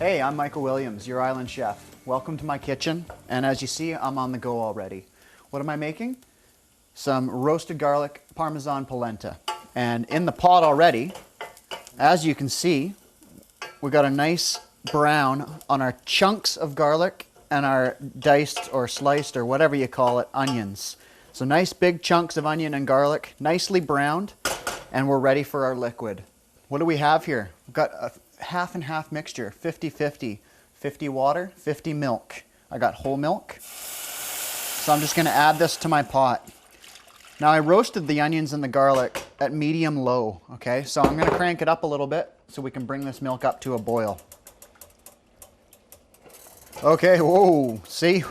Hey, I'm Michael Williams, your island chef. Welcome to my kitchen, and as you see, I'm on the go already. What am I making? Some roasted garlic Parmesan polenta. And in the pot already, as you can see, we got a nice brown on our chunks of garlic and our diced or sliced or whatever you call it, onions. So nice big chunks of onion and garlic, nicely browned, and we're ready for our liquid. What do we have here? We've got a half and half mixture, 50-50. 50 water, 50 milk. I got whole milk. So I'm just gonna add this to my pot. Now I roasted the onions and the garlic at medium low, okay? So I'm gonna crank it up a little bit so we can bring this milk up to a boil. Okay, whoa, see?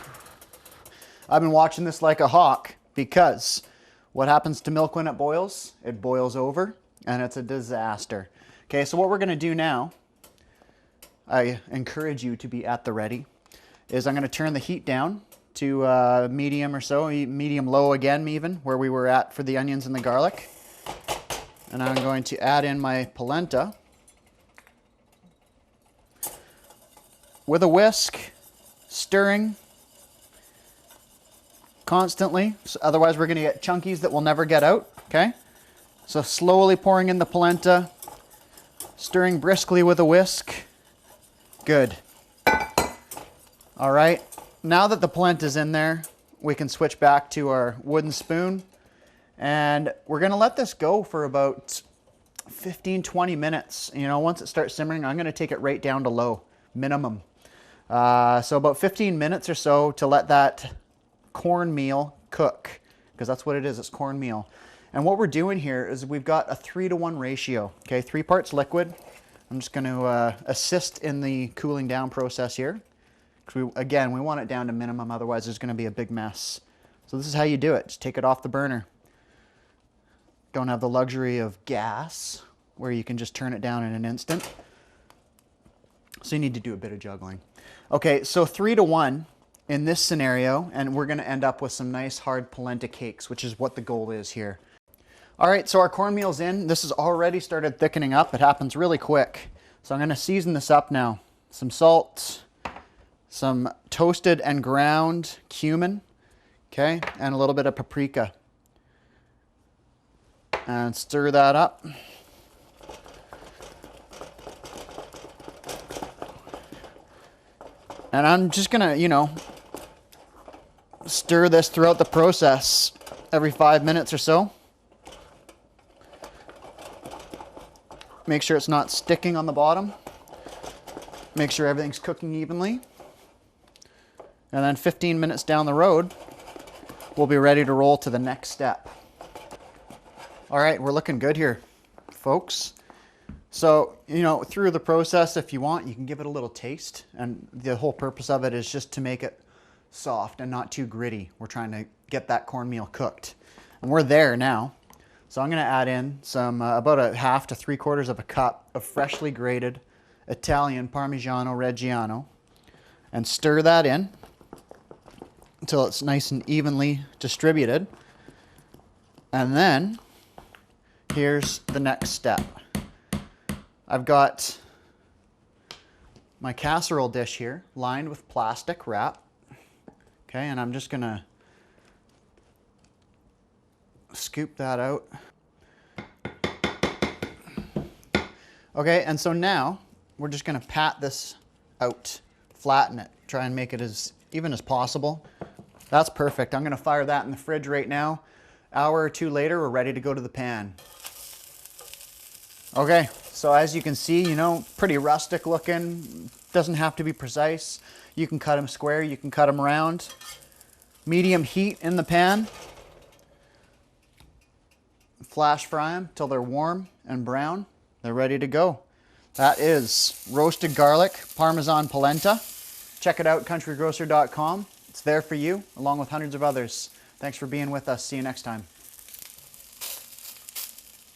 I've been watching this like a hawk because what happens to milk when it boils? It boils over and it's a disaster. Okay, so what we're gonna do now, I encourage you to be at the ready, is I'm gonna turn the heat down to medium or so, medium low again even, where we were at for the onions and the garlic. And I'm going to add in my polenta with a whisk, stirring constantly, so otherwise we're gonna get chunkies that will never get out, okay? So slowly pouring in the polenta, stirring briskly with a whisk. Good. All right, now that the polenta's in there, we can switch back to our wooden spoon, and we're gonna let this go for about 15-20 minutes. You know, once it starts simmering, I'm gonna take it right down to low, minimum. So about 15 minutes or so to let that cornmeal cook, because that's what it is, it's cornmeal. And what we're doing here is we've got a 3-to-1 ratio, okay? 3 parts liquid. I'm just going to assist in the cooling down process here. Again, we want it down to minimum, otherwise there's going to be a big mess. So this is how you do it. Just take it off the burner. Don't have the luxury of gas, where you can just turn it down in an instant. So you need to do a bit of juggling. Okay, so 3-to-1 in this scenario, and we're going to end up with some nice hard polenta cakes, which is what the goal is here. All right, so our cornmeal's in. This has already started thickening up. It happens really quick. So I'm gonna season this up now. Some salt, some toasted and ground cumin, okay, and a little bit of paprika. And stir that up. And I'm just gonna, you know, stir this throughout the process every 5 minutes or so. Make sure it's not sticking on the bottom. Make sure everything's cooking evenly. And then 15 minutes down the road, we'll be ready to roll to the next step. All right, we're looking good here, folks. So, you know, through the process, if you want, you can give it a little taste. And the whole purpose of it is just to make it soft and not too gritty. We're trying to get that cornmeal cooked. And we're there now. So I'm going to add in some, about a half to 3/4 of a cup of freshly grated Italian Parmigiano Reggiano, and stir that in until it's nice and evenly distributed. And then here's the next step. I've got my casserole dish here lined with plastic wrap. Okay, and I'm just going to scoop that out. Okay, and so now we're just going to pat this out, flatten it, try and make it as even as possible. That's perfect. I'm going to fire that in the fridge right now. Hour or two later, we're ready to go to the pan. Okay, so as you can see, you know, pretty rustic looking. Doesn't have to be precise. You can cut them square, you can cut them round. Medium heat in the pan. Flash fry them till they're warm and brown. They're ready to go. That is roasted garlic Parmesan polenta. Check it out, countrygrocer.com. It's there for you, along with hundreds of others. Thanks for being with us. See you next time.